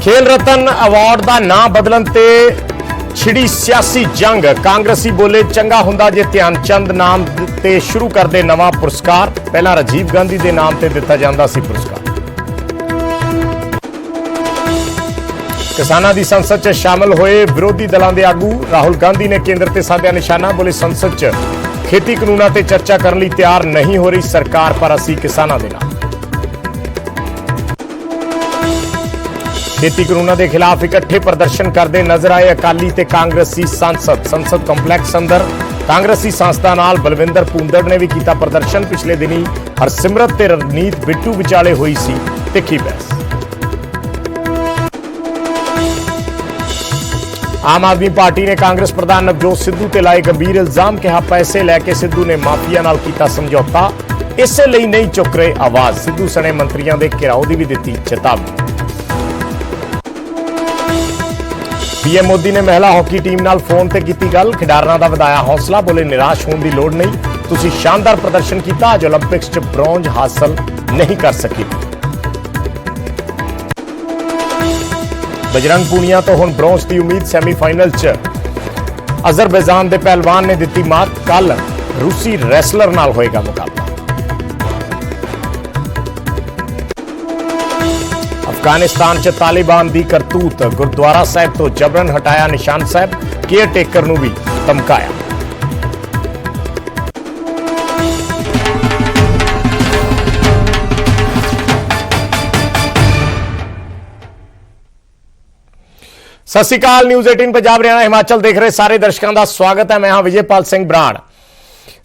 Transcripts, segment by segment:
खेल रत्न अवार्ड का नाम बदलन ते छिड़ी सियासी जंग। कांग्रेसी बोले चंगा हुंदा जे ध्यानचंद नाम ते शुरू कर दे नवा पुरस्कार। पहला राजीव गांधी के नाम ते दिता जांदा सी पुरस्कार। किसानां दी संसद च शामिल होए विरोधी दलों के आगू। राहुल गांधी ने केंद्र ते साधा निशाना। बोले संसद च खेती कानूनां ते चर्चा करने लई तैयार नहीं हो रही सरकार, पर असीं किसानां दे नाल। खेती कानूनां के खिलाफ इकट्ठे प्रदर्शन करते नजर आए अकाली ते कांग्रेसी सांसद। संसद कंपलैक्स अंदर कांग्रेसी सांसदां नाल बलविंदर भूंदड़ ने भी किया प्रदर्शन। पिछले दिनी हरसिमरत ते रवनीत बिट्टू विचाले हुई सी तिखी बहस। आम आदमी पार्टी ने कांग्रेस प्रधान नवजोत सिद्धू ते लाए गंभीर इल्जाम। कहा पैसे लैके सिद्धू ने माफिया नाल कीता समझौता, इसे लई नहीं चुक रहे आवाज। सिद्धू सने मंत्रियों के घेराव की भी दी चेतावनी। पीएम मोदी ने महिला हॉकी टीम नाल फोन ते कीती गल। खिडारना दा वधाया हौसला। बोले निराश होने की लोड़ नहीं, तुसीं शानदार प्रदर्शन किया, अज ओलंपिक्स च ब्रॉन्ज हासिल नहीं कर सकी। बजरंग पूनिया तो हुण ब्रॉन्ज की उम्मीद। सैमीफाइनल च अजरबैजान के पहलवान ने दी मात। कल रूसी रैसलर नाल होएगा मुकाबला। अफगानिस्तान च तालिबान की करतूत। गुरुद्वारा साहिब तो जबरन हटाया निशान साहिब, केयर टेकर नूं भी धमकाया। सत श्री अकाल। न्यूज़ 18 पंजाब हरियाणा हिमाचल देख रहे सारे दर्शकों का स्वागत है। मैं हाँ विजयपाल सिंह बराड़।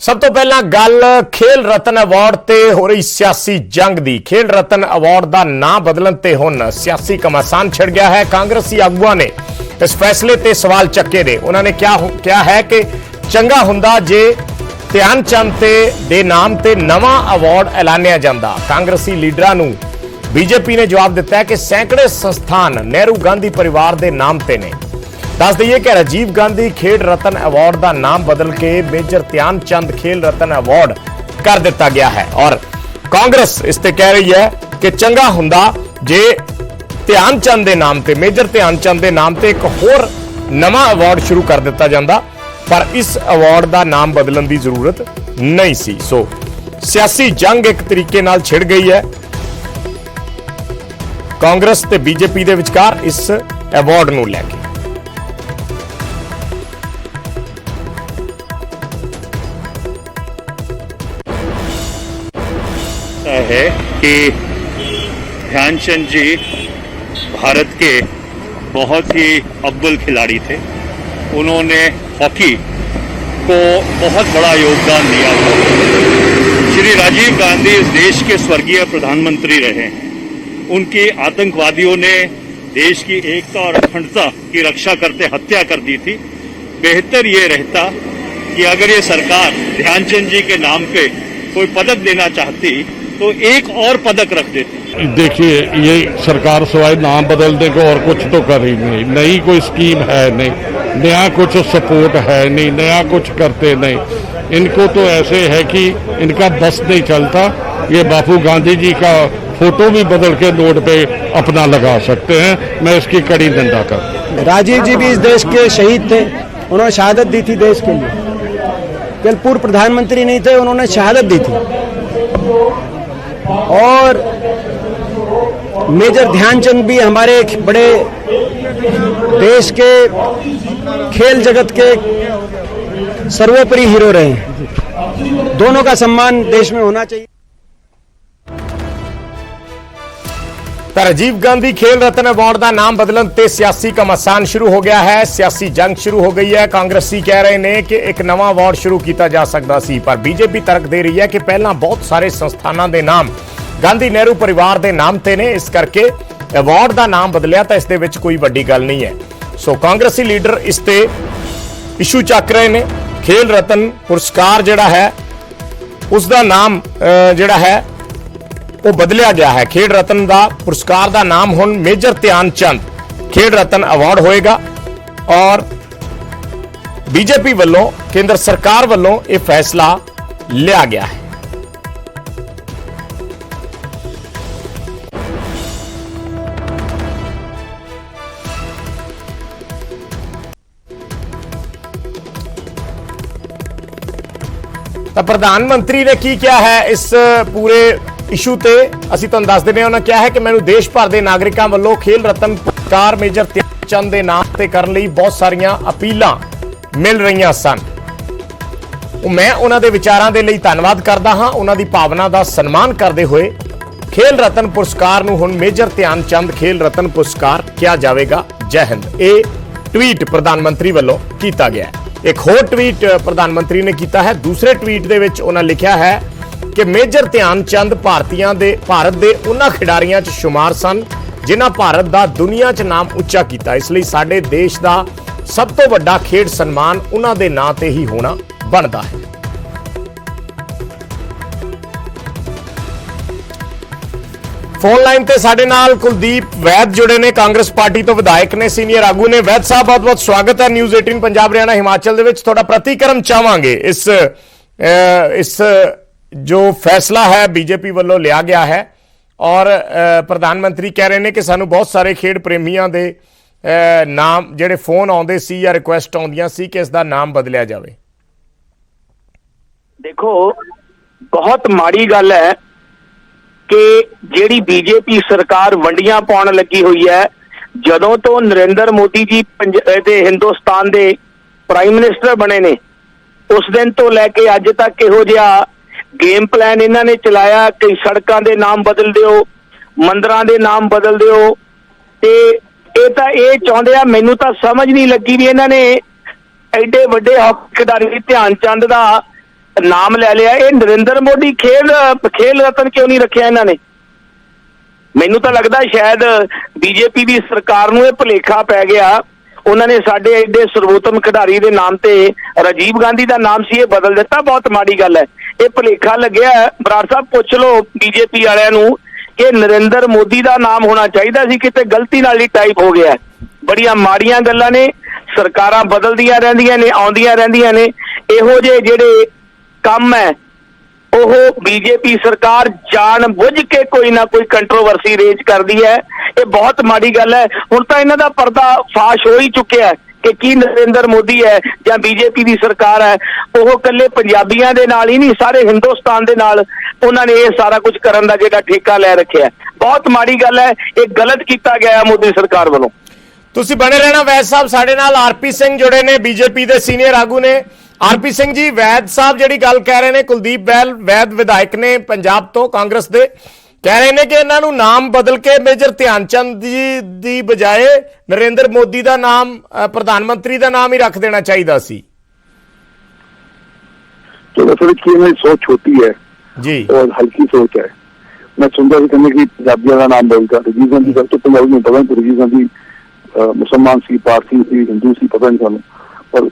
सब तो पहला गल खेल रत्न अवार्ड ते हो रही सियासी जंग दी। खेल रत्न अवार्ड का नाम बदलन ते हुण सियासी घमासान छिड़ गया है। कांग्रेसी आगुआं ने इस फैसले ते सवाल चक्के ने। उन्होंने क्या है कि चंगा हुंदा जे ध्यानचंद दे नाम ते नवा अवार्ड ऐलानिया जांदा। कांग्रेसी लीडरां नूं बीजेपी ने जवाब दिता है कि सैकड़े संस्थान नेहरू गांधी परिवार के नाम ते ने। दस दईए कि राजीव गांधी खेल रत्न अवार्ड का नाम बदल के मेजर ध्यानचंद खेल रत्न अवार्ड कर दिता गया है। और कांग्रेस इस ते कह रही है कि चंगा हुंदा जे ध्यानचंद के नाम ते, मेजर ध्यानचंद के नाम ते एक होर नवा अवार्ड शुरू कर दिता जांदा, पर इस अवार्ड का नाम बदलने की जरूरत नहीं सी। सो सियासी जंग एक तरीके नाल छिड़ गई है कांग्रेस ते बीजेपी दे विचकार इस अवार्ड नूं लैके। है कि ध्यानचंद जी भारत के बहुत ही अव्वल खिलाड़ी थे। उन्होंने हॉकी को बहुत बड़ा योगदान दिया। श्री राजीव गांधी इस देश के स्वर्गीय प्रधानमंत्री रहे। उनकी आतंकवादियों ने देश की एकता और अखंडता की रक्षा करते हत्या कर दी थी। बेहतर ये रहता कि अगर ये सरकार ध्यानचंद जी के नाम पे कोई पदक देना चाहती तो एक और पदक रख देती। देखिए, ये सरकार सवाई नाम बदलने को और कुछ तो कर ही नहीं। नई कोई स्कीम है नहीं, नया कुछ सपोर्ट है नहीं, नया कुछ करते नहीं। इनको तो ऐसे है कि इनका बस नहीं चलता। ये बापू गांधी जी का फोटो भी बदल के नोट पे अपना लगा सकते हैं। मैं इसकी कड़ी निंदा करता हूं। राजीव जी भी इस देश के शहीद थे। उन्होंने शहादत दी थी देश के लिए। केवल पूर्व प्रधानमंत्री नहीं थे, उन्होंने शहादत दी थी। और मेजर ध्यानचंद भी हमारे एक बड़े देश के खेल जगत के सर्वोपरि हीरो रहे हैं। दोनों का सम्मान देश में होना चाहिए। राजीव गांधी खेल रत्न अवार्ड का नाम बदलन ते सियासी घमासान शुरू हो गया है। सियासी जंग शुरू हो गई है। कांग्रेसी कह रहे हैं कि एक नवा अवार्ड शुरू किया जा सकता सी, पर बीजेपी तर्क दे रही है कि पहला बहुत सारे संस्थानों के नाम गांधी नेहरू परिवार के नाम ते ने, इस करके अवार्ड का नाम बदलिया तो इस दे विच कोई वड्डी गल नहीं है। सो कांग्रेसी लीडर इस ते इशू चक रहे हैं। खेल रत्न पुरस्कार जिहड़ा है उसका नाम जिहड़ा है वो बदलिया गया है। खेल रत्न का पुरस्कार का नाम हुण मेजर ध्यानचंद खेल रत्न अवार्ड होएगा। और बीजेपी वालों केंद्र सरकार वालों यह फैसला लिया गया है। ਤਾਂ ਪ੍ਰਧਾਨ ਮੰਤਰੀ ਨੇ ਕੀ ਕਿਹਾ ਹੈ ਇਸ ਪੂਰੇ ਇਸ਼ੂ ਤੇ ਅਸੀਂ ਤੁਹਾਨੂੰ ਦੱਸ ਦਿੰਦੇ ਹਾਂ। ਉਹਨਾਂ ਕਿਹਾ ਹੈ ਕਿ ਮੈਨੂੰ ਦੇਸ਼ ਭਰ ਦੇ ਨਾਗਰਿਕਾਂ ਵੱਲੋਂ ਖੇਲ ਰਤਨ ਪੁਰਸਕਾਰ ਮੇਜਰ ਧਿਆਨ ਚੰਦ ਦੇ ਨਾਮ ਤੇ ਕਰਨ ਲਈ ਬਹੁਤ ਸਾਰੀਆਂ ਅਪੀਲਾਂ ਮਿਲ ਰਹੀਆਂ ਸਨ। ਮੈਂ ਉਹਨਾਂ ਦੇ ਵਿਚਾਰਾਂ ਦੇ ਲਈ ਧੰਨਵਾਦ ਕਰਦਾ ਹਾਂ। ਉਹਨਾਂ ਦੀ ਭਾਵਨਾ ਦਾ ਸਨਮਾਨ ਕਰਦੇ ਹੋਏ ਖੇਲ ਰਤਨ ਪੁਰਸਕਾਰ ਨੂੰ ਹੁਣ ਮੇਜਰ ਧਿਆਨ ਚੰਦ ਖੇਲ ਰਤਨ ਪੁਰਸਕਾਰ ਕਿਹਾ ਜਾਵੇਗਾ। ਜੈ ਹਿੰਦ। ਇਹ ਟਵੀਟ ਪ੍ਰਧਾਨ ਮੰਤਰੀ ਵੱਲੋਂ ਕੀਤਾ ਗਿਆ ਹੈ। ਇੱਕ ਹੋਰ ਟਵੀਟ ਪ੍ਰਧਾਨ ਮੰਤਰੀ ਨੇ ਕੀਤਾ ਹੈ। ਦੂਸਰੇ ਟਵੀਟ ਦੇ ਵਿੱਚ ਉਹਨਾਂ ਲਿਖਿਆ ਹੈ ਕਿ ਮੇਜਰ ਧਿਆਨ ਚੰਦ ਭਾਰਤ ਦੇ ਉਹਨਾਂ ਖਿਡਾਰੀਆਂ 'ਚ ਸ਼ੁਮਾਰ ਸਨ ਜਿਨ੍ਹਾਂ ਭਾਰਤ ਦਾ ਦੁਨੀਆ 'ਚ ਨਾਮ ਉੱਚਾ ਕੀਤਾ। ਇਸ ਲਈ ਸਾਡੇ ਦੇਸ਼ ਦਾ ਸਭ ਤੋਂ ਵੱਡਾ ਖੇਡ ਸਨਮਾਨ ਉਹਨਾਂ ਦੇ ਨਾਂ ਤੇ ਹੀ ਹੋਣਾ ਬਣਦਾ ਹੈ। ਫੋਨ ਲਾਈਨ ਤੇ ਸਾਡੇ ਨਾਲ ਕੁਲਦੀਪ ਵੈਦ ਜੁੜੇ ਨੇ, ਕਾਂਗਰਸ ਪਾਰਟੀ ਤੋਂ ਵਿਧਾਇਕ ਨੇ, ਸੀਨੀਅਰ ਆਗੂ ਨੇ। ਵੈਦ ਸਾਹਿਬ, ਬਹੁਤ ਬਹੁਤ ਸਵਾਗਤ ਹੈ ਨਿਊਜ਼ 18 ਪੰਜਾਬ ਹਰਿਆਣਾ ਹਿਮਾਚਲ ਦੇ ਵਿੱਚ। ਤੁਹਾਡਾ ਪ੍ਰਤੀਕਰਮ ਚਾਹਾਂਗੇ ਇਸ ਜੋ ਫੈਸਲਾ ਹੈ ਬੀਜੇਪੀ ਵੱਲੋਂ ਲਿਆ ਗਿਆ ਹੈ ਔਰ ਪ੍ਰਧਾਨ ਮੰਤਰੀ ਕਹਿ ਰਹੇ ਨੇ ਕਿ ਸਾਨੂੰ ਬਹੁਤ ਸਾਰੇ ਖੇਡ ਪ੍ਰੇਮੀਆਂ ਦੇ ਨਾਮ ਜਿਹੜੇ ਫੋਨ ਆਉਂਦੇ ਸੀ ਜਾਂ ਰਿਕੁਐਸਟ ਆਉਂਦੀਆਂ ਸੀ ਕਿ ਇਸ ਦਾ ਨਾਮ ਬਦਲਿਆ ਜਾਵੇ। ਦੇਖੋ, ਬਹੁਤ ਮਾੜੀ ਗੱਲ ਹੈ ਕਿ ਜਿਹੜੀ ਬੀਜੇਪੀ ਸਰਕਾਰ ਵੰਡੀਆਂ ਪਾਉਣ ਲੱਗੀ ਹੋਈ ਹੈ। ਜਦੋਂ ਤੋਂ ਨਰਿੰਦਰ ਮੋਦੀ ਜੀ ਹਿੰਦੁਸਤਾਨ ਦੇ ਪ੍ਰਾਈਮ ਮਿਨਿਸਟਰ ਬਣੇ ਨੇ ਉਸ ਦਿਨ ਤੋਂ ਲੈ ਕੇ ਅੱਜ ਤੱਕ ਇਹੋ ਜਿਹਾ ਗੇਮ ਪਲਾਨ ਇਹਨਾਂ ਨੇ ਚਲਾਇਆ ਕਿ ਸੜਕਾਂ ਦੇ ਨਾਮ ਬਦਲ ਦਿਓ, ਮੰਦਰਾਂ ਦੇ ਨਾਮ ਬਦਲ ਦਿਓ, ਤੇ ਇਹ ਚਾਹੁੰਦੇ ਆ। ਮੈਨੂੰ ਤਾਂ ਸਮਝ ਨਹੀਂ ਲੱਗੀ ਵੀ ਇਹਨਾਂ ਨੇ ਐਡੇ ਵੱਡੇ ਹਾਕੀ ਖਿਡਾਰੀ ਧਿਆਨ ਚੰਦ ਦਾ ਨਾਮ ਲੈ ਲਿਆ। ਇਹ ਨਰਿੰਦਰ ਮੋਦੀ ਖੇਲ ਰਤਨ ਕਿਉਂ ਨਹੀਂ ਰੱਖਿਆ ਇਹਨਾਂ ਨੇ? ਮੈਨੂੰ ਤਾਂ ਲੱਗਦਾ ਸ਼ਾਇਦ ਬੀਜੇਪੀ ਦੀ ਸਰਕਾਰ ਨੂੰ ਇਹ ਭੁਲੇਖਾ ਪੈ ਗਿਆ। ਉਹਨਾਂ ਨੇ ਸਾਡੇ ਐਡੇ ਸਰਵੋਤਮ ਖਿਡਾਰੀ ਦੇ ਨਾਮ ਤੇ ਰਾਜੀਵ ਗਾਂਧੀ ਦਾ ਨਾਮ ਸੀ, ਇਹ ਬਦਲ ਦਿੱਤਾ। ਬਹੁਤ ਮਾੜੀ ਗੱਲ ਹੈ। ਇਹ ਭੁਲੇਖਾ ਲੱਗਿਆ। ਬਰਾੜ ਸਾਹਿਬ, ਪੁੱਛ ਲਓ ਬੀਜੇਪੀ ਵਾਲਿਆਂ ਨੂੰ ਕਿ ਨਰਿੰਦਰ ਮੋਦੀ ਦਾ ਨਾਮ ਹੋਣਾ ਚਾਹੀਦਾ ਸੀ, ਕਿਤੇ ਗਲਤੀ ਨਾਲ ਹੀ ਟਾਈਪ ਹੋ ਗਿਆ। ਬੜੀਆਂ ਮਾੜੀਆਂ ਗੱਲਾਂ ਨੇ। ਸਰਕਾਰਾਂ ਬਦਲਦੀਆਂ ਰਹਿੰਦੀਆਂ ਨੇ, ਆਉਂਦੀਆਂ ਰਹਿੰਦੀਆਂ ਨੇ। ਇਹੋ ਜਿਹੇ ਜਿਹੜੇ ਕੰਮ ਹੈ ਉਹ ਬੀਜੇਪੀ ਸਰਕਾਰ ਜਾਣ ਬੁੱਝ ਕੇ ਕੋਈ ਨਾ ਕੋਈ ਕੰਟਰੋਵਰਸੀ ਰੇਜ਼ ਕਰਦੀ ਹੈ। ਇਹ ਬਹੁਤ ਮਾੜੀ ਗੱਲ ਹੈ। ਹੁਣ ਤਾਂ ਇਹਨਾਂ ਦਾ ਪਰਦਾ ਫਾਸ਼ ਹੋ ਹੀ ਚੁੱਕਿਆ ਹੈ ਕਿ ਕੀ ਨਰਿੰਦਰ ਮੋਦੀ ਹੈ ਜਾਂ ਬੀਜੇਪੀ ਦੀ ਸਰਕਾਰ ਹੈ ਉਹ ਇਕੱਲੇ ਪੰਜਾਬੀਆਂ ਦੇ ਨਾਲ ਹੀ ਨਹੀਂ, ਸਾਰੇ ਹਿੰਦੁਸਤਾਨ ਦੇ ਨਾਲ ਉਹਨਾਂ ਨੇ ਇਹ ਸਾਰਾ ਕੁਝ ਕਰਨ ਦਾ ਜਿਹੜਾ ਠੇਕਾ ਲੈ ਰੱਖਿਆ। ਬਹੁਤ ਮਾੜੀ ਗੱਲ ਹੈ। ਇਹ ਗਲਤ ਕੀਤਾ ਗਿਆ ਮੋਦੀ ਸਰਕਾਰ ਵੱਲੋਂ। ਤੁਸੀਂ ਬਣੇ ਰਹਿਣਾ। ਵੈਦ ਸਾਹਿਬ, ਸਾਡੇ ਨਾਲ ਆਰਪੀ ਸਿੰਘ ਜੁੜੇ ਨੇ, ਬੀਜੇਪੀ ਦੇ ਸੀਨੀਅਰ ਆਗੂ ਨੇ। ਆਰਪੀ ਸਿੰਘ ਜੀ, ਵੈਦ ਸਾਹਿਬ ਜਿਹੜੀ ਗੱਲ ਕਹਿ ਰਹੇ ਨੇ, ਕੁਲਦੀਪ ਵੈਦ ਵਿਧਾਇਕ ਨੇ ਪੰਜਾਬ ਤੋਂ ਕਾਂਗਰਸ ਦੇ, ਕਹਿ ਰਹੇ ਨੇ ਕਿ ਇਹਨਾਂ ਨੂੰ ਨਾਮ ਬਦਲ ਕੇ ਮੇਜਰ ਧਿਆਨ ਚੰਦ ਜੀ ਦੀ ਬਜਾਏ ਨਰਿੰਦਰ ਮੋਦੀ ਦਾ ਨਾਮ, ਪ੍ਰਧਾਨ ਮੰਤਰੀ ਦਾ ਨਾਮ ਹੀ ਰੱਖ ਦੇਣਾ ਚਾਹੀਦਾ ਸੀ। मेरी सोच छोटी है जी और हल्की सोच है। मैं सुनता भी करने की पंजाबियों का नाम बोलता राजीव गांधी का, तो पंजाबी में पता नहीं राजीव गांधी मुसलमान सी, पारसी सी, हिंदू सी, पता नहीं सानू, पर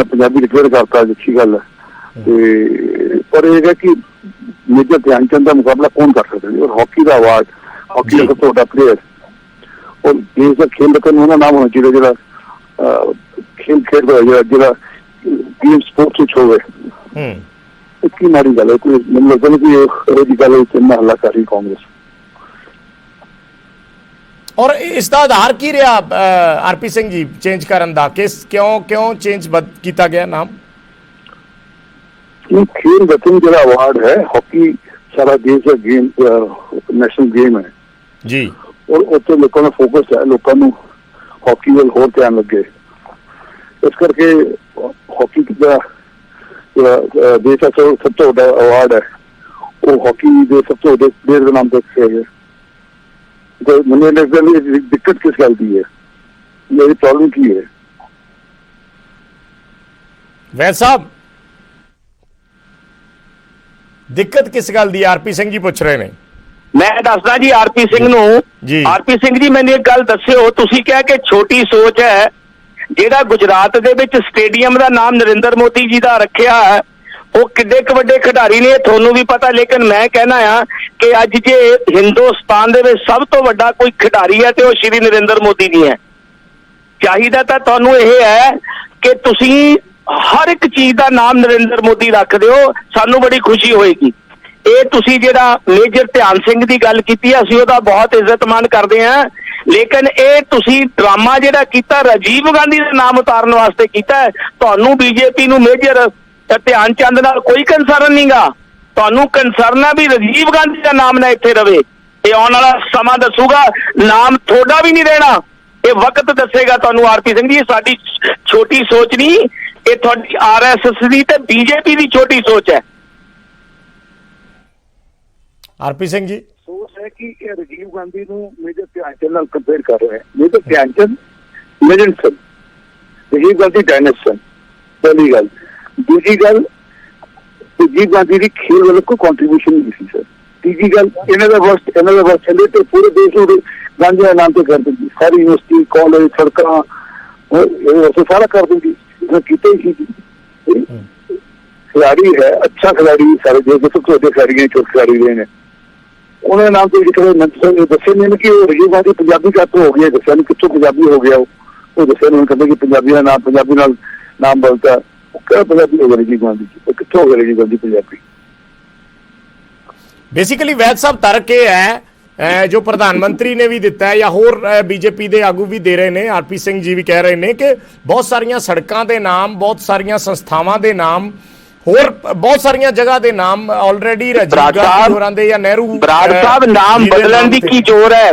पंजाबी डिक्लेयर करता अच्छी गल है। पर यह है कि मेजर ध्यानचंद का मुकाबला कौन कर सकता है? और हॉकी का अवार्ड, हॉकी का सबसे बड़ा प्लेयर और देश का खेल रतन उन्होंने नाम होना चाहिए जो खेल खेल रहा जो गेम स्पोर्ट्स हो गए। इसकी माड़ी गल है। कोई मैंने लगता नहीं कि गल इन्ना हल्ला कर रही कांग्रेस। और इसका आधार की रहा आरपी सिंह जी चेंज करन दा? क्यों चेंज किया गया नाम? खेल रत्न जो अवार्ड है, हॉकी सारा देश का गेम, नेशनल गेम है जी, और उत्ते लोगों का फोकस है, लोगों को हॉकी वाल होर ध्यान लगे। इस करके हॉकी का देश का सब तो बड़ा अवार्ड है वो हॉकी के सब तो बड़े प्लेयर के नाम पे रखे गए। तो मुझे लगता है दिक्कत किस गल की है, मेरी प्रॉब्लम की है? वैद साहब, दिक्कत किस गल दी? आरपी सिंह जी पूछ रहे ने। मैं दसदा जी आरपी सिंह नूं। जी आरपी सिंह जी, मैंने एक गल दस्सिओ, तुसीं कह के छोटी सोच है। ਜਿਹੜਾ ਗੁਜਰਾਤ ਦੇ ਵਿੱਚ ਸਟੇਡੀਅਮ ਦਾ ਨਾਮ ਨਰਿੰਦਰ ਮੋਦੀ ਜੀ ਦਾ ਰੱਖਿਆ ਹੈ ਉਹ ਕਿੱਡੇ ਕੁ ਵੱਡੇ ਖਿਡਾਰੀ ਨੇ ਤੁਹਾਨੂੰ ਵੀ ਪਤਾ। ਲੇਕਿਨ ਮੈਂ ਕਹਿਣਾ ਆ ਕਿ ਅੱਜ ਜੇ ਹਿੰਦੁਸਤਾਨ ਦੇ ਵਿੱਚ ਸਭ ਤੋਂ ਵੱਡਾ ਕੋਈ ਖਿਡਾਰੀ ਹੈ ਤੇ ਉਹ ਸ਼੍ਰੀ ਨਰਿੰਦਰ ਮੋਦੀ ਜੀ ਹੈ। ਚਾਹੀਦਾ ਤਾਂ ਤੁਹਾਨੂੰ ਇਹ ਹੈ ਕਿ ਤੁਸੀਂ ਹਰ ਇੱਕ ਚੀਜ਼ ਦਾ ਨਾਮ ਨਰਿੰਦਰ ਮੋਦੀ ਰੱਖ ਦਿਓ, ਸਾਨੂੰ ਬੜੀ ਖੁਸ਼ੀ ਹੋਏਗੀ। ਇਹ ਤੁਸੀਂ ਜਿਹੜਾ ਮੇਜਰ ਧਿਆਨ ਸਿੰਘ ਦੀ ਗੱਲ ਕੀਤੀ ਹੈ, ਅਸੀਂ ਉਹਦਾ ਬਹੁਤ ਇੱਜ਼ਤਮਾਨ ਕਰਦੇ ਹਾਂ। ਲੇਕਿਨ ਇਹ ਤੁਸੀਂ ਡਰਾਮਾ ਜਿਹੜਾ ਕੀਤਾ ਰਾਜੀਵ ਗਾਂਧੀ ਦਾ ਨਾਮ ਉਤਾਰਨ ਵਾਸਤੇ ਕੀਤਾ ਹੈ। ਤੁਹਾਨੂੰ ਬੀਜੇਪੀ ਨੂੰ ਮੇਜਰ ਤਾਂ ਧਿਆਨ ਚੰਦ ਨਾਲ ਕੋਈ ਕੰਸਰਨ ਨਹੀਂਗਾ। ਤੁਹਾਨੂੰ ਕੰਸਰਨ ਹੈ ਵੀ ਰਾਜੀਵ ਗਾਂਧੀ ਦਾ ਨਾਮ ਨਾ ਇੱਥੇ ਰਵੇ। ਇਹ ਆਉਣ ਵਾਲਾ ਸਮਾਂ ਦੱਸੂਗਾ, ਨਾਮ ਤੁਹਾਡਾ ਵੀ ਨਹੀਂ ਰਹਿਣਾ, ਇਹ ਵਕਤ ਦੱਸੇਗਾ ਤੁਹਾਨੂੰ। ਆਰਪੀ ਸਿੰਘ ਜੀ, ਇਹ ਸਾਡੀ ਛੋਟੀ ਸੋਚ ਨਹੀਂ, ਇਹ ਤੁਹਾਡੀ RSS ਦੀ ਤੇ BJP ਦੀ ਛੋਟੀ ਸੋਚ ਹੈ। ਆਰਪੀ ਸਿੰਘ ਜੀ, ਸੋਚ ਹੈ ਕਿ ਇਹ ਰਾਜੀਵ ਗਾਂਧੀ ਨੂੰ ਮੇਜਰ ਧਿਆਨਚੰਦ ਨਾਲ ਕੰਪੇਅਰ ਕਰ ਰਹੇ ਹੈ। ਮੇਜਰ ਧਿਆਨਚੰਦ ਲੈਜੈਂਡ ਸਨ, ਰਾਜੀਵ ਗਾਂਧੀ ਡਾਇਨਾਸਟ ਸਨ, ਪਹਿਲੀ ਗੱਲ। ਦੂਜੀ ਗੱਲ, ਰਾਜੀਵ ਗਾਂਧੀ ਦੀ ਖੇਲ ਵੱਲ ਕੋਈ ਕੰਟਰੀਬਿਊਸ਼ਨ ਨਹੀਂ ਸੀ ਸਰ। ਤੀਜੀ ਗੱਲ, ਇਹਨਾਂ ਦਾ ਵਰਸ ਚੱਲੇ ਤੇ ਪੂਰੇ ਦੇਸ਼ ਨੂੰ ਗਾਂਧੀ ਦੇ ਨਾਮ ਤੇ ਕਰ ਦਿੰਦੀ, ਸਾਰੀ ਯੂਨੀਵਰਸਿਟੀ, ਕਾਲਜ, ਸੜਕਾਂ, ਉਹ ਸਾਰਾ ਕਰ ਦਿੰਦੀ। ਕੀਤਾ ਹੀ ਸੀ। खिलाड़ी है, अच्छा खिलाड़ी, सारे देश के सबसे बड़े खिलाड़ी चोट खिलाड़ी रहे हैं। उन्होंने नाम तो दसे नहीं कि राजीव गांधी पंजाबी का तो हो गया, दसा नहीं कितों पंजाबी हो गया। वो दसे नहीं कहते कि पंजाबी का नाम, पंजाबी नाम बनता है, क्या पंजाबी हो गया राजीव गांधी, कितों हो गया राजीव गांधी पंजाबी। बेसिकली वैद साहब तर्क ये है जो प्रधानमंत्री ने भी दिता है या होर बीजेपी के आगू भी दे रहे हैं, आरपी सिंह जी भी कह रहे हैं कि बहुत सारिया सड़कों के नाम, बहुत सारिया संस्थावां के नाम, होर बहुत सारिया जगह के नाम ऑलरेडी राजीव गांधी होरां दे या नेहरू बराड़ साहब नाम बदलण दी की जोर है।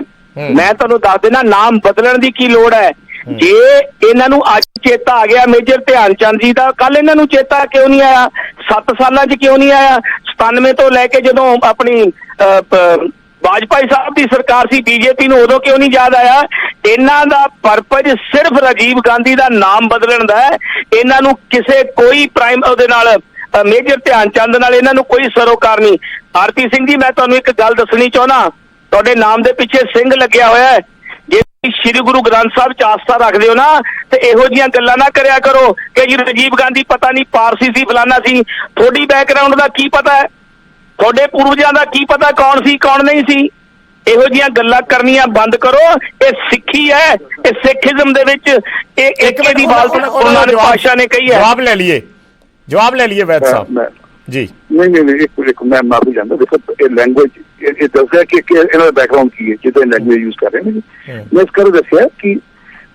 मैं तुहानूं दस देना नाम बदलण दी की लोड़ है। जे इन्हां नूं अज चेता आ गया मेजर ध्यानचंद जी का, कल इन्हां नूं चेता क्यों नहीं आया? 7 सालां च क्यों नहीं आया? 97 तो लैके जदों अपनी वाजपेयी साहब की सरकार सी बीजेपी नूं उदों क्यों नहीं याद आया? इन्हां दा पर्पज सिर्फ राजीव गांधी का नाम बदलण दा है। इन्हां नूं किसे कोई प्राइम उहदे नाल मेजर ध्यानचंद नाल इन्हां नूं कोई सरोकार नहीं। आरपी सिंह जी, मैं तुहानूं एक गल दसनी चाहुंदा, तुहाडे नाम दे पिछे सिंह लग्या होया है। जे श्री गुरु ग्रंथ साहब च आस्था रखदे हो ना, ते इहो जिहियां गल्लां ना करया करो कि जी राजीव गांधी पता नहीं पारसी सी, फलाना सी। थोड़ी बैकग्राउंड दा की पता है? थोड़े पूर्वजां दा की पता कौन सी कौन नहीं सी? ਇਹੋ ਜਿਹੀਆਂ ਗੱਲਾਂ ਕਰਨੀਆਂ ਬੰਦ ਕਰੋ। ਇਹ ਸਿੱਖੀ ਹੈ, ਇਹ ਸਿੱਖੀਜ਼ਮ ਦੇ ਵਿੱਚ ਇਹ ਇੱਕ ਦੀ ਬਾਤ ਗੁਰੂ ਨਾਨਕ ਪਾਤਸ਼ਾਹ ਨੇ ਕਹੀ ਹੈ। जवाब ले लिए वैद साहब जी। नहीं एक मैं माफी चाहता, देखो ये लैंग्वेज ये दस है कि इन्होंने बैकग्राउंड की है जिसे लैंग्वेज यूज कर रहे हैं। मैं इस कर दसिया कि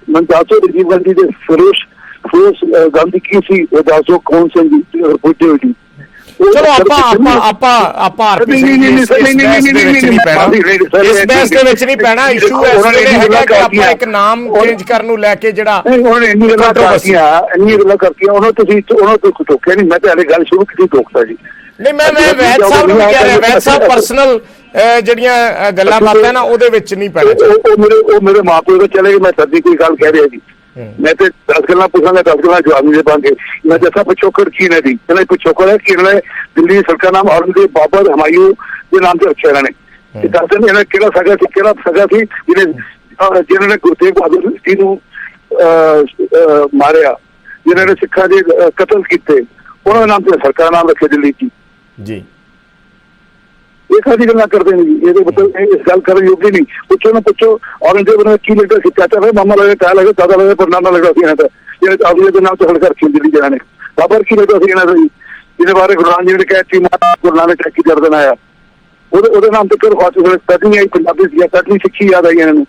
मैं दासो राजीव गांधी के फिरोज गांधी की सी, वो दासो कौन से पूछते हुए चलो ਆਪਾਂ ਆਰਪੀ ਸਿੰਘ ਜੀ ਇਸ ਬਹਿਸ ਦੇ ਵਿੱਚ ਨਹੀਂ ਪੈਣਾ, ਇਸ ਬਹਿਸ ਦੇ ਵਿੱਚ ਨਹੀਂ ਪੈਣਾ। ਇਸ਼ੂ ਇਸ ਵੇਲੇ ਹੈਗਾ ਕਿ ਆਪਾਂ ਇੱਕ ਨਾਮ ਚੇਂਜ ਕਰਨ ਨੂੰ ਲੈ ਕੇ ਜਿਹੜਾ ਉਹਨੇ ਇੰਨੀ ਗੱਲਾਂ ਕਰਤੀਆਂ ਉਹਨਾਂ ਤੋਂ ਟੋਕਿਆ ਨਹੀਂ। ਮੈਂ ਤਾਂ ਹਲੇ ਗੱਲ ਸ਼ੁਰੂ ਕੀਤੀ ਟੋਕਦਾ ਜੀ। ਨਹੀਂ ਮੈਂ ਵੈਦ ਸਾਹਿਬ ਨੂੰ ਕਹਿ ਰਿਹਾ, ਵੈਦ ਸਾਹਿਬ ਪਰਸਨਲ ਜਿਹੜੀਆਂ ਗੱਲਾਂ ਬਾਤਾਂ ਨਾ ਉਹਦੇ ਵਿੱਚ ਨਹੀਂ ਪੈਣਾ। ਉਹ ਮੇਰੇ ਮਾਂ ਪਿਓ ਦੇ ਚਲੇ ਗਏ, ਮੈਂ ਸੱਚੀ ਕੋਈ ਗੱਲ ਕਹਿ ਰਿਹਾ ਜੀ। मैं तो 10 गल्लां पूछांगा, 10 गल्लां जवाब नहीं दे पाएंगे। मैं जैसा पिछोकड़ की ने दी, इन्हें पिछोकड़ है कि इन्होंने दिल्ली सरकार नाम औरंगजेब, बाबर, हुमायूं के नाम से रखा इन्होंने। दस दिन इन्हें केड़ा सगा थी जिन्होंने गुरु तेग बहादुर जी नूं मारिया, जिन्होंने सिखा के कतल किए, उन्होंने नाम से सरकार नाम रखे दिल्ली की जी। ये सारी गल्लां करते हैं जी। ये मतलब इस गल कर योग्य नहीं। पुछो ना पुछो औरंगजेब ने की लीडर से चाचा लगे, मामा लगे, ताया लगे, दादा लगे, पर नाना लगा सी अगले के नाम तो हड़कर खींच दी जाने। बाबर की लीडर से जिन्हें बारे गुरु नानक जी ने कहा थी गुरु नानक चक्की कर देना आया, ਉਹਦੇ ਨਾਮ ਤੇ ਕਿਉਂ ਖਾਸ ਤਦ ਨਹੀਂ ਆਈ ਪੰਜਾਬੀ ਸੀ, ਤਦ ਨਹੀਂ ਸਿੱਖੀ ਯਾਦ ਆਈ ਇਹਨਾਂ ਨੂੰ।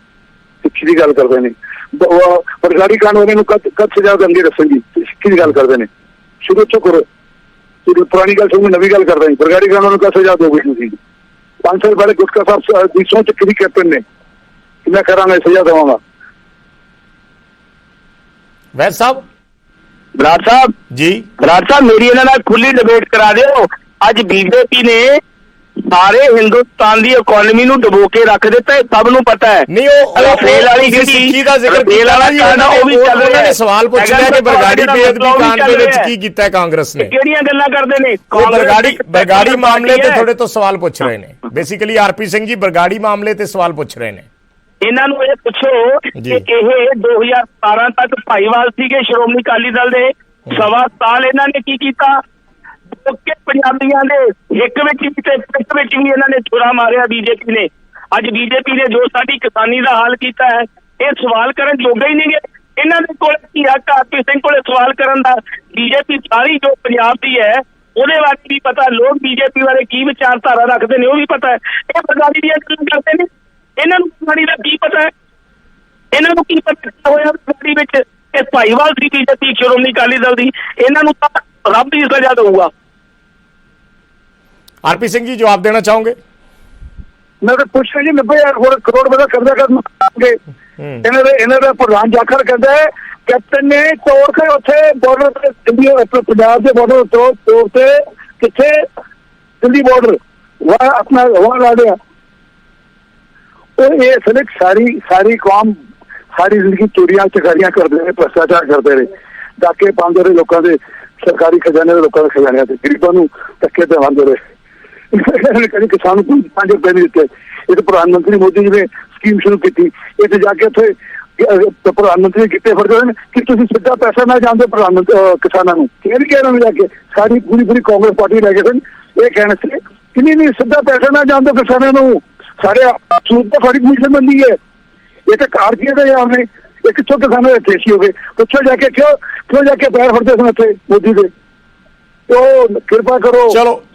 ਸਿੱਖੀ ਦੀ ਗੱਲ ਕਰਦੇ ਨੇ, ਬਰਗਾੜੀ ਕਾਂਡ ਵਾਲੇ ਨੂੰ ਕਦ ਸਜ਼ਾ ਦੇਣਗੇ ਦੱਸਣ ਜੀ, ਸਿੱਖੀ ਦੀ ਗੱਲ ਕਰਦੇ ਨੇ। ਸ਼ੁਰੂ ਤੋਂ ਕਰੋ, ਪੁਰਾਣੀ ਗੱਲ ਸੁਣ, ਨਵੀਂ ਗੱਲ ਕਰਦਾ ਜੀ। ਬਰਗਾੜੀ ਕਾਂਡ ਨੂੰ ਕਦ ਸਜ਼ਾ ਦੋਗੇ ਤੁਸੀਂ? 5 ਸਾਲ ਪਹਿਲੇ ਗੁਟਕਾ ਸਾਹਿਬ ਦੀ ਸਹੁੰ ਚੱਕੀ ਕੈਪਟਨ ਨੇ ਕਿ ਮੈਂ ਕਰਾਂਗਾ ਸਜ਼ਾ ਦੇਵਾਂਗਾ। ਵੈਦ ਸਾਹਿਬ, ਬਰਾੜ ਸਾਹਿਬ ਜੀ, ਬਰਾੜ ਸਾਹਿਬ ਮੇਰੀ ਇਹਨਾਂ ਨਾਲ ਖੁੱਲੀ ਡਿਬੇਟ ਕਰਾ ਦਿਓ। ਅੱਜ ਬੀਜੇਪੀ ਨੇ ਸਾਰੇ ਹਿੰਦੁਸਤਾਨ ਦੀ ਇਕਨੋਮੀ ਨੂੰ ਡੁਬੋ ਕੇ ਰੱਖ ਦਿੱਤਾ, ਇਹ ਸਭ ਨੂੰ ਪਤਾ ਹੈ। ਨਹੀਂ ਉਹ ਫੇਲ ਵਾਲੀ ਸਿੱਖੀ ਦਾ ਜ਼ਿਕਰ ਕੀਤਾ ਨਾ ਜੀ, ਉਹ ਵੀ ਚੱਲ ਰਿਹਾ ਹੈ। ਸਵਾਲ ਪੁੱਛ ਲਿਆ ਕਿ ਬਰਗਾੜੀ ਬੇਅਦਬੀ ਕਾਂਡ ਦੇ ਵਿੱਚ ਕੀ ਕੀਤਾ ਕਾਂਗਰਸ ਨੇ, ਕਿਹੜੀਆਂ ਗੱਲਾਂ ਕਰਦੇ ਨੇ? ਬਰਗਾੜੀ ਮਾਮਲੇ ਤੇ ਤੁਹਾਡੇ ਤੋਂ ਸਵਾਲ ਪੁੱਛ ਰਹੇ ਨੇ। ਬੇਸਿਕਲੀ ਆਰਪੀ ਸਿੰਘ ਜੀ ਬਰਗਾੜੀ ਮਾਮਲੇ ਤੇ ਸਵਾਲ ਪੁੱਛ ਰਹੇ ਨੇ। ਇਹਨਾਂ ਨੂੰ ਇਹ ਪੁੱਛੋ ਕਿ ਇਹ 2017 ਤੱਕ ਭਾਈਵਾਲ ਸੀਗੇ ਸ਼੍ਰੋਮਣੀ ਅਕਾਲੀ ਦਲ ਦੇ, 1.25 ਸਾਲ ਇਹਨਾਂ ਨੇ ਕੀ ਕੀਤਾ? ਪੰਜਾਬੀਆਂ ਦੇ ਹਿੱਕ ਵਿੱਚ ਵੀ ਤੇ ਪਿੱਠ ਵਿੱਚ ਵੀ ਇਹਨਾਂ ਨੇ ਛੁਰਾ ਮਾਰਿਆ ਬੀਜੇਪੀ ਨੇ। ਅੱਜ ਬੀਜੇਪੀ ਨੇ ਜੋ ਸਾਡੀ ਕਿਸਾਨੀ ਦਾ ਹਾਲ ਕੀਤਾ ਹੈ, ਇਹ ਸਵਾਲ ਕਰਨ ਜੋਗਾ ਹੀ ਨਹੀਂ ਗੇ। ਇਹਨਾਂ ਦੇ ਕੋਲ ਕੀ ਹੱਕ ਆਰਪੀ ਸਿੰਘ ਕੋਲੇ ਸਵਾਲ ਕਰਨ ਦਾ? ਬੀਜੇਪੀ ਸਾਰੀ ਜੋ ਪੰਜਾਬ ਦੀ ਹੈ ਉਹਦੇ ਬਾਰੇ ਵੀ ਪਤਾ, ਲੋਕ ਬੀਜੇਪੀ ਬਾਰੇ ਕੀ ਵਿਚਾਰਧਾਰਾ ਰੱਖਦੇ ਨੇ ਉਹ ਵੀ ਪਤਾ ਹੈ। ਇਹ ਬਰਗਾੜੀ ਦੀਆਂ ਗੱਲਾਂ ਕਰਦੇ ਨੇ, ਇਹਨਾਂ ਨੂੰ ਬਰਗਾੜੀ ਦਾ ਕੀ ਪਤਾ ਹੈ? ਇਹਨਾਂ ਨੂੰ ਕੀ ਪਤਾ ਹੋਇਆ ਬਰਗਾੜੀ ਵਿੱਚ ਇਹ ਭਾਈਵਾਲ ਸੀ ਬੀਜੇਪੀ ਸ਼੍ਰੋਮਣੀ ਅਕਾਲੀ ਦਲ ਦੀ, ਇਹਨਾਂ ਨੂੰ ਤਾਂ ਰੱਬ ਹੀ ਸਜ਼ਾ ਦੇਊਗਾ। ਆਰਪੀ ਸਿੰਘ ਜੀ ਜਵਾਬ ਦੇਣਾ ਚਾਹੋਗੇ? ਮੈਂ ਤਾਂ ਪੁੱਛ ਰਿਹਾ ਜੀ 90,000 ਕਰੋੜ ਰੁਪਏ ਦਾ ਕਰਜ਼ਾ ਕਰਨਗੇ। ਇਹਨਾਂ ਦਾ ਪ੍ਰਧਾਨ ਜਾਖੜ ਕਹਿੰਦਾ ਹੈ ਕੈਪਟਨ ਨੇ ਤੋੜ ਕੇ ਉੱਥੇ ਬਾਰਡਰ ਤੇ ਪੰਜਾਬ ਦੇ ਬਾਰਡਰ ਤੋੜ ਤੇ ਕਿੱਥੇ ਦਿੱਲੀ ਬਾਰਡਰ वहाँ अपना वहाँ ला दिया। तो ये सड़क सारी कौम सारी जिंदगी चोरियां चकारियां करते रहे, भ्रष्टाचार करते रहे, डाके पाते रहे, लोगों के सरकारी खजाने लोगों के खजाने से गरीबों को धक्के ते मारते रहे। कभी किसान को 5 रुपए नहीं देते। ये तो प्रधानमंत्री मोदी जी ने स्कीम शुरू की थी। ये जाके थे प्रधानमंत्री ने कितने फर्ज हैं कि तुम सीधा पैसा ना जानते प्रधानमंत्री किसानों को कह रहे जाके सारी पूरी कांग्रेस पार्टी लैके सन ये कहने से कि नहीं सीधा पैसा ना जानते किसानों को सारे सूद तो सारी कमीशन बनती है। ये तो कार किए थे हमने ये कितों किसानों के देशी हो गए पिछले जाके क्यों जाके पैर फटते सन थे मोदी के। तो कृपा करो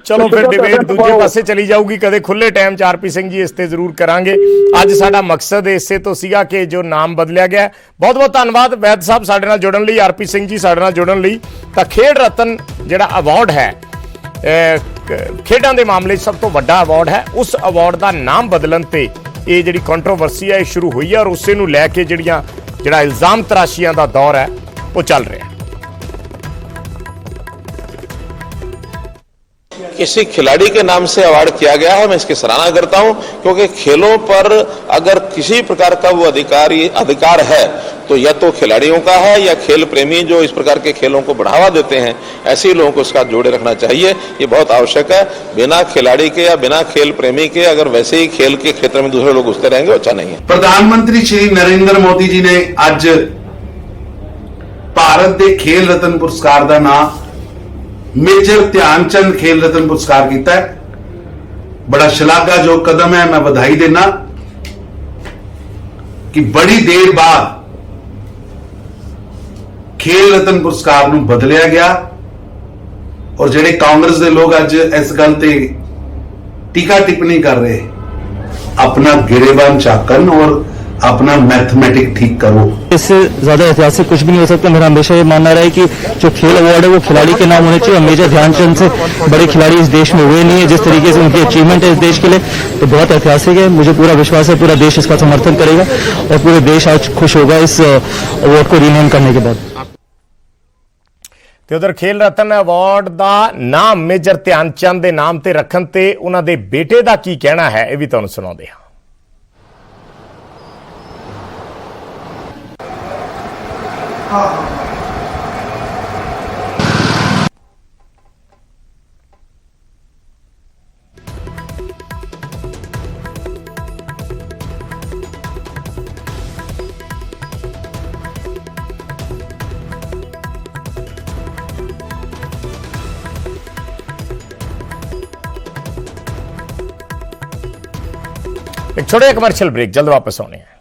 ਚਲੋ ਫਿਰ ਡਿਬੇਟ ਦੂਜੇ ਪਾਸੇ ਚਲੀ ਜਾਊਗੀ ਕਦੇ ਖੁੱਲੇ ਟਾਈਮ 'ਚ। ਆਰਪੀ ਸਿੰਘ ਜੀ ਇਸ ਤੇ ਜ਼ਰੂਰ ਕਰਾਂਗੇ। ਅੱਜ ਸਾਡਾ ਮਕਸਦ ਇਸੇ ਤੋਂ ਸੀਗਾ ਕਿ ਜੋ ਨਾਮ ਬਦਲਿਆ ਗਿਆ। ਬਹੁਤ ਬਹੁਤ ਧੰਨਵਾਦ ਵੈਦ ਸਾਹਿਬ ਸਾਡੇ ਨਾਲ ਜੁੜਨ ਲਈ, ਆਰਪੀ ਸਿੰਘ ਜੀ ਸਾਡੇ ਨਾਲ ਜੁੜਨ ਲਈ। ਤਾਂ ਖੇਡ ਰਤਨ ਜਿਹੜਾ ਅਵਾਰਡ ਹੈ ਖੇਡਾਂ ਦੇ ਮਾਮਲੇ 'ਚ ਸਭ ਤੋਂ ਵੱਡਾ ਅਵਾਰਡ ਹੈ, ਉਸ ਅਵਾਰਡ ਦਾ ਨਾਮ ਬਦਲਣ ਤੇ ਇਹ ਜਿਹੜੀ ਕੰਟਰੋਵਰਸੀ ਹੈ ਇਹ ਸ਼ੁਰੂ ਹੋਈ ਹੈ ਔਰ ਉਸੇ ਨੂੰ ਲੈ ਕੇ ਜਿਹੜਾ ਇਲਜ਼ਾਮ ਤਰਾਸ਼ੀਆਂ ਦਾ ਦੌਰ ਹੈ ਉਹ ਚੱਲ ਰਿਹਾ। किसी खिलाड़ी के नाम से अवार्ड किया गया है, मैं इसकी सराहना करता हूं, क्योंकि खेलों पर अगर किसी प्रकार का वो अधिकार है तो या तो खिलाड़ियों का है या खेल प्रेमी जो इस प्रकार के खेलों को बढ़ावा देते हैं ऐसे ही लोगों को इसका जोड़े रखना चाहिए। ये बहुत आवश्यक है। बिना खिलाड़ी के या बिना खेल प्रेमी के अगर वैसे ही खेल के क्षेत्र में दूसरे लोग घुसते रहेंगे अच्छा नहीं है। प्रधानमंत्री श्री नरेंद्र मोदी जी ने अज भारत के खेल रत्न पुरस्कार का नाम मेजर ध्यानचंद खेल रत्न पुरस्कार किया है। बड़ा शलाघायोग कदम है। मैं बधाई देना कि बड़ी देर बाद खेल रत्न पुरस्कार नूं बदलिया गया और जेडे कांग्रेस के लोग अज इस गल ते टीका टिप्पणी कर रहे अपना गिरेबान चाकन और अपना मैथमेटिक ठीक करो। इससे ज्यादा ऐतिहासिक कुछ भी नहीं हो सकता। मेरा हमेशा ये मानना रहा है कि जो खेल अवार्ड है वो खिलाड़ी के नाम होने चाहिए। मेजर ध्यानचंद से बड़े खिलाड़ी इस देश में हुए नहीं है। जिस तरीके से उनकी अचीवमेंट है इस देश के लिए तो बहुत ऐतिहासिक है। मुझे पूरा विश्वास है पूरा देश इसका समर्थन करेगा और पूरे देश आज खुश होगा इस अवार्ड को रीनेम करने के बाद। ਤੇ ਉਧਰ ਖੇਲ ਰਤਨ ਅਵਾਰਡ ਦਾ ਨਾਮ ਮੇਜਰ ਧਿਆਨਚੰਦ ਦੇ ਨਾਮ ਤੇ ਰੱਖਣ ਤੇ ਉਹਨਾਂ ਦੇ ਬੇਟੇ ਦਾ ਕੀ ਕਹਿਣਾ ਹੈ ਇਹ ਵੀ ਤੁਹਾਨੂੰ ਸੁਣਾਉਂਦੇ ਹਾਂ। एक छोटे कमर्शियल ब्रेक, जल्द वापस आने हैं।